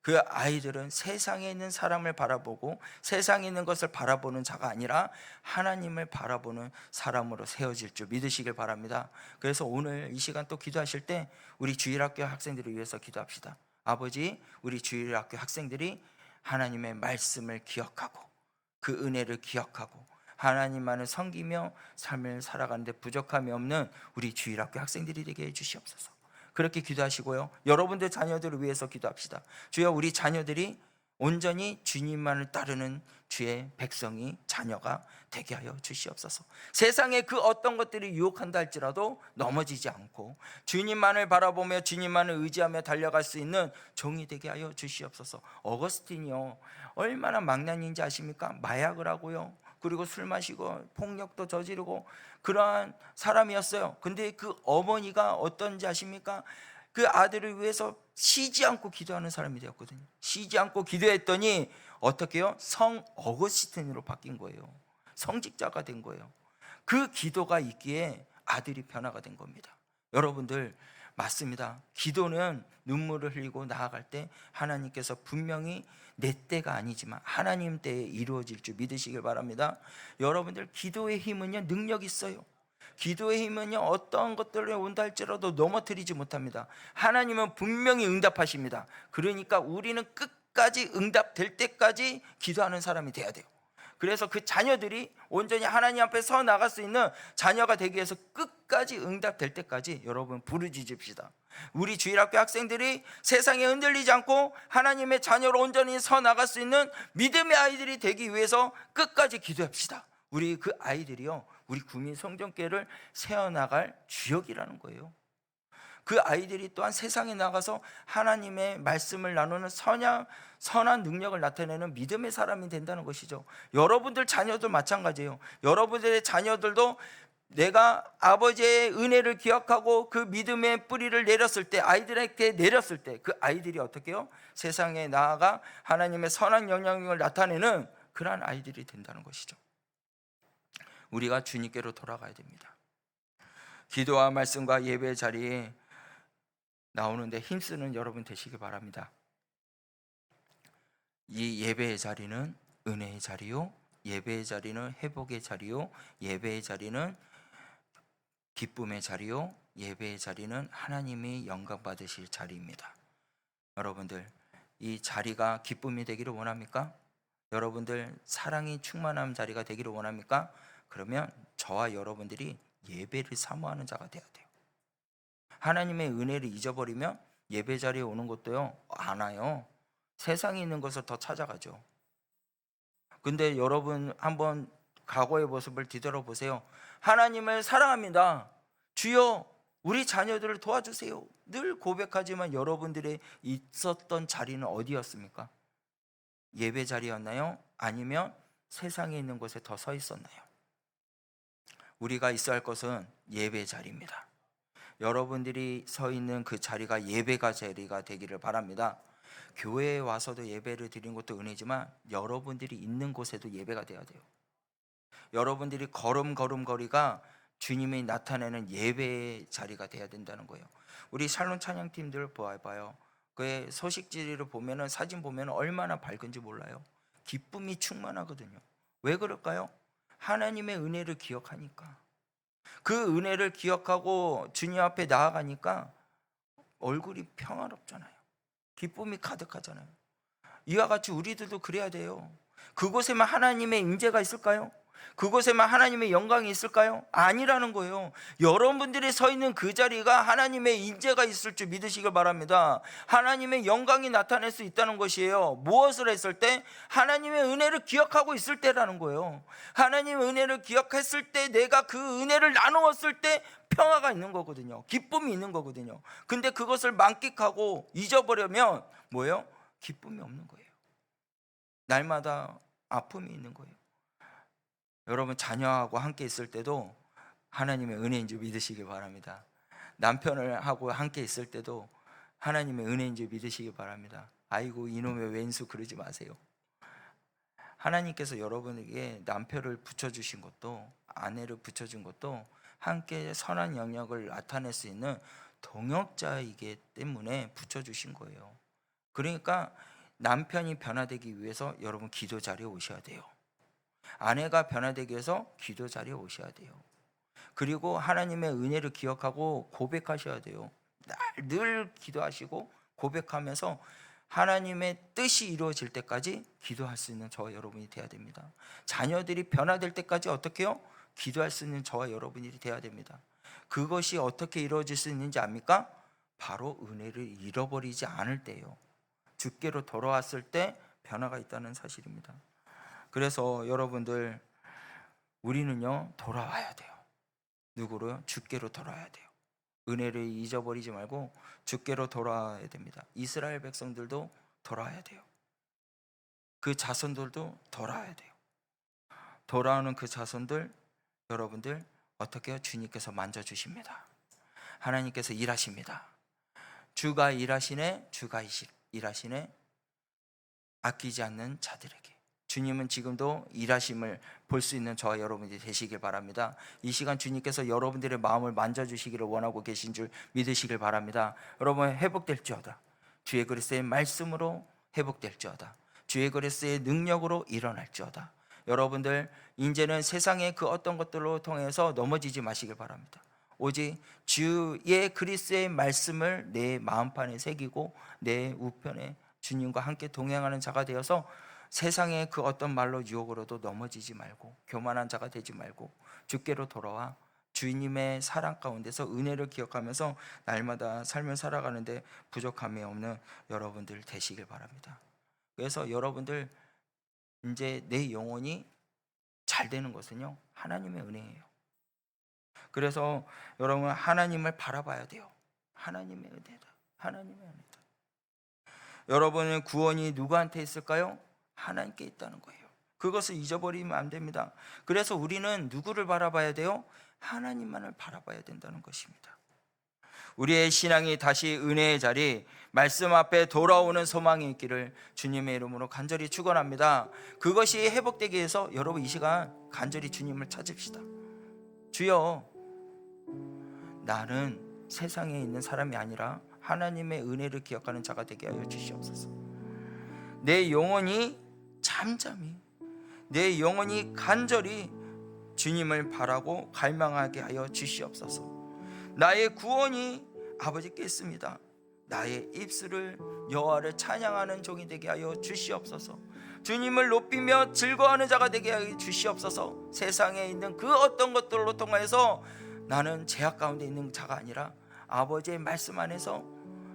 그 아이들은 세상에 있는 사람을 바라보고 세상에 있는 것을 바라보는 자가 아니라 하나님을 바라보는 사람으로 세워질 줄 믿으시길 바랍니다. 그래서 오늘 이 시간 또 기도하실 때 우리 주일학교 학생들을 위해서 기도합시다. 아버지, 우리 주일학교 학생들이 하나님의 말씀을 기억하고 그 은혜를 기억하고 하나님만을 섬기며 삶을 살아가는데 부족함이 없는 우리 주일학교 학생들이 되게 해주시옵소서. 그렇게 기도하시고요. 여러분들 자녀들을 위해서 기도합시다. 주여, 우리 자녀들이 온전히 주님만을 따르는 주의 백성이 자녀가 되게 하여 주시옵소서. 세상에 그 어떤 것들이 유혹한다 할지라도 넘어지지 않고 주님만을 바라보며 주님만을 의지하며 달려갈 수 있는 종이 되게 하여 주시옵소서. 어거스틴이요, 얼마나 망난인지 아십니까? 마약을 하고요, 그리고 술 마시고 폭력도 저지르고 그러한 사람이었어요. 근데 그 어머니가 어떤지 아십니까? 그 아들을 위해서 쉬지 않고 기도하는 사람이 되었거든요. 쉬지 않고 기도했더니 어떻게 해요? 성 어거스틴으로 바뀐 거예요. 성직자가 된 거예요. 그 기도가 있기에 아들이 변화가 된 겁니다. 여러분들, 맞습니다. 기도는 눈물을 흘리고 나아갈 때 하나님께서 분명히 내 때가 아니지만 하나님 때에 이루어질 줄 믿으시길 바랍니다. 여러분들, 기도의 힘은요, 능력이 있어요. 기도의 힘은요, 어떤 것들에 온다 할지라도 넘어뜨리지 못합니다. 하나님은 분명히 응답하십니다. 그러니까 우리는 끝까지 응답될 때까지 기도하는 사람이 돼야 돼요. 그래서 그 자녀들이 온전히 하나님 앞에 서 나갈 수 있는 자녀가 되기 위해서 끝까지 응답될 때까지 여러분 부르짖읍시다. 우리 주일학교 학생들이 세상에 흔들리지 않고 하나님의 자녀로 온전히 서 나갈 수 있는 믿음의 아이들이 되기 위해서 끝까지 기도합시다. 우리 그 아이들이요, 우리 구민 성전교회를 세워나갈 주역이라는 거예요. 그 아이들이 또한 세상에 나가서 하나님의 말씀을 나누는 선한 능력을 나타내는 믿음의 사람이 된다는 것이죠. 여러분들 자녀도 마찬가지예요. 여러분들의 자녀들도 내가 아버지의 은혜를 기억하고 그 믿음의 뿌리를 내렸을 때, 아이들에게 내렸을 때 그 아이들이 어떻게 해요? 세상에 나아가 하나님의 선한 영향력을 나타내는 그러한 아이들이 된다는 것이죠. 우리가 주님께로 돌아가야 됩니다. 기도와 말씀과 예배의 자리에 나오는데 힘쓰는 여러분 되시기 바랍니다. 이 예배의 자리는 은혜의 자리요, 예배의 자리는 회복의 자리요, 예배의 자리는 기쁨의 자리요, 예배의 자리는 하나님이 영광 받으실 자리입니다. 여러분들, 이 자리가 기쁨이 되기를 원합니까? 여러분들 사랑이 충만한 자리가 되기를 원합니까? 그러면 저와 여러분들이 예배를 사모하는 자가 되어야 돼요. 하나님의 은혜를 잊어버리면 예배 자리에 오는 것도요, 안 와요. 세상에 있는 것을 더 찾아가죠. 근데 여러분 한번 과거의 모습을 뒤돌아보세요. 하나님을 사랑합니다, 주여 우리 자녀들을 도와주세요, 늘 고백하지만 여러분들의 있었던 자리는 어디였습니까? 예배 자리였나요? 아니면 세상에 있는 곳에 더 서 있었나요? 우리가 있어야 할 것은 예배 자리입니다. 여러분들이 서 있는 그 자리가 예배가 자리가 되기를 바랍니다. 교회에 와서도 예배를 드리는 것도 은혜지만 여러분들이 있는 곳에도 예배가 돼야 돼요. 여러분들이 걸음걸음거리가 주님이 나타내는 예배의 자리가 돼야 된다는 거예요. 우리 샬롬 찬양팀들 봐봐요. 그의 소식지를 보면은, 사진 보면은 얼마나 밝은지 몰라요. 기쁨이 충만하거든요. 왜 그럴까요? 하나님의 은혜를 기억하니까. 그 은혜를 기억하고 주님 앞에 나아가니까 얼굴이 평화롭잖아요. 기쁨이 가득하잖아요. 이와 같이 우리들도 그래야 돼요. 그곳에만 하나님의 임재가 있을까요? 그곳에만 하나님의 영광이 있을까요? 아니라는 거예요. 여러분들이 서 있는 그 자리가 하나님의 임재가 있을 줄 믿으시길 바랍니다. 하나님의 영광이 나타날 수 있다는 것이에요. 무엇을 했을 때? 하나님의 은혜를 기억하고 있을 때라는 거예요. 하나님의 은혜를 기억했을 때, 내가 그 은혜를 나누었을 때 평화가 있는 거거든요. 기쁨이 있는 거거든요. 근데 그것을 만끽하고 잊어버리면 뭐예요? 기쁨이 없는 거예요. 날마다 아픔이 있는 거예요. 여러분, 자녀하고 함께 있을 때도 하나님의 은혜인 줄 믿으시기 바랍니다. 남편을 하고 함께 있을 때도 하나님의 은혜인 줄 믿으시기 바랍니다. 아이고 이놈의 왼수 그러지 마세요. 하나님께서 여러분에게 남편을 붙여주신 것도, 아내를 붙여준 것도 함께 선한 영역을 나타낼 수 있는 동역자이기 때문에 붙여주신 거예요. 그러니까 남편이 변화되기 위해서 여러분 기도 자리에 오셔야 돼요. 아내가 변화되기 위해서 기도 자리에 오셔야 돼요. 그리고 하나님의 은혜를 기억하고 고백하셔야 돼요. 늘 기도하시고 고백하면서 하나님의 뜻이 이루어질 때까지 기도할 수 있는 저와 여러분이 돼야 됩니다. 자녀들이 변화될 때까지 어떻게 해요? 기도할 수 있는 저와 여러분이 돼야 됩니다. 그것이 어떻게 이루어질 수 있는지 압니까? 바로 은혜를 잃어버리지 않을 때예요. 주께로 돌아왔을 때 변화가 있다는 사실입니다. 그래서 여러분들, 우리는요 돌아와야 돼요. 누구로요? 주께로 돌아와야 돼요. 은혜를 잊어버리지 말고 주께로 돌아와야 됩니다. 이스라엘 백성들도 돌아와야 돼요. 그 자손들도 돌아와야 돼요. 돌아오는 그 자손들, 여러분들 어떻게 해요? 주님께서 만져주십니다. 하나님께서 일하십니다. 주가 일하시네, 주가 일하시네, 아끼지 않는 자들에게. 주님은 지금도 일하심을 볼 수 있는 저와 여러분들이 되시길 바랍니다. 이 시간 주님께서 여러분들의 마음을 만져주시기를 원하고 계신 줄 믿으시길 바랍니다. 여러분, 회복될지어다. 주의 그리스도의 말씀으로 회복될지어다. 주의 그리스도의 능력으로 일어날지어다. 여러분들, 이제는 세상의 그 어떤 것들로 통해서 넘어지지 마시길 바랍니다. 오직 주의 그리스도의 말씀을 내 마음판에 새기고 내 우편에 주님과 함께 동행하는 자가 되어서 세상의 그 어떤 말로 유혹으로도 넘어지지 말고 교만한 자가 되지 말고 주께로 돌아와 주님의 사랑 가운데서 은혜를 기억하면서 날마다 삶을 살아가는데 부족함이 없는 여러분들 되시길 바랍니다. 그래서 여러분들, 이제 내 영혼이 잘 되는 것은요 하나님의 은혜예요. 그래서 여러분, 하나님을 바라봐야 돼요. 하나님의 은혜다. 하나님의 은혜다. 여러분의 구원이 누구한테 있을까요? 하나님께 있다는 거예요. 그것을 잊어버리면 안 됩니다. 그래서 우리는 누구를 바라봐야 돼요? 하나님만을 바라봐야 된다는 것입니다. 우리의 신앙이 다시 은혜의 자리, 말씀 앞에 돌아오는 소망이 있기를 주님의 이름으로 간절히 축원합니다. 그것이 회복되기 위해서 여러분, 이 시간 간절히 주님을 찾읍시다. 주여, 나는 세상에 있는 사람이 아니라 하나님의 은혜를 기억하는 자가 되게 하여 주시옵소서. 내 영혼이 잠잠히, 내 영혼이 간절히 주님을 바라고 갈망하게 하여 주시옵소서. 나의 구원이 아버지께 있습니다. 나의 입술을 여호와를 찬양하는 종이 되게 하여 주시옵소서. 주님을 높이며 즐거워하는 자가 되게 하여 주시옵소서. 세상에 있는 그 어떤 것들로 통하여서 나는 죄악 가운데 있는 자가 아니라 아버지의 말씀 안에서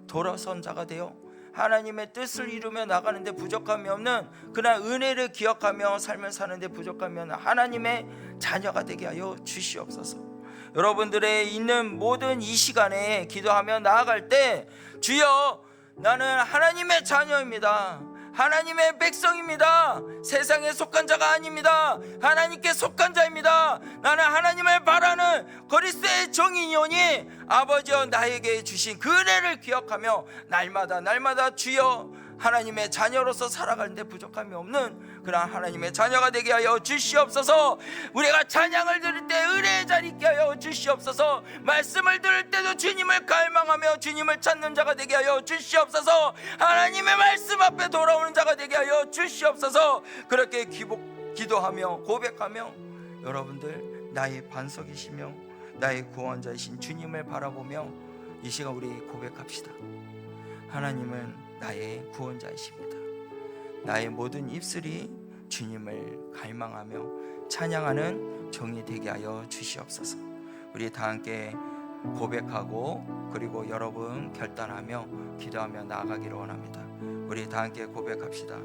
돌아선 자가 되어 하나님의 뜻을 이루며 나가는데 부족함이 없는 그날 은혜를 기억하며 삶을 사는데 부족함이 없는 하나님의 자녀가 되게 하여 주시옵소서. 여러분들의 있는 모든 이 시간에 기도하며 나아갈 때, 주여, 나는 하나님의 자녀입니다. 하나님의 백성입니다. 세상에 속한 자가 아닙니다. 하나님께 속한 자입니다. 나는 하나님을 바라는 그리스도의 종이오니 아버지여, 나에게 주신 그 은혜를 기억하며 날마다 주여 하나님의 자녀로서 살아가는데 부족함이 없는 그런 하나님의 자녀가 되게 하여 주시옵소서. 우리가 찬양을 들을 때 은혜의 자리 있게 하여 주시옵소서. 말씀을 들을 때도 주님을 갈망하며 주님을 찾는 자가 되게 하여 주시옵소서. 하나님의 말씀 앞에 돌아오는 자가 되게 하여 주시옵소서. 그렇게 기도하며 고백하며 여러분들, 나의 반석이시며 나의 구원자이신 주님을 바라보며 이 시간 우리 고백합시다. 하나님은 나의 구원자이십니다. 나의 모든 입술이 주님을 갈망하며 찬양하는 종이 되게 하여 주시옵소서. 우리 다 함께 고백하고 그리고 여러분 결단하며 기도하며 나아가기를 원합니다. 우리 다 함께 고백합시다.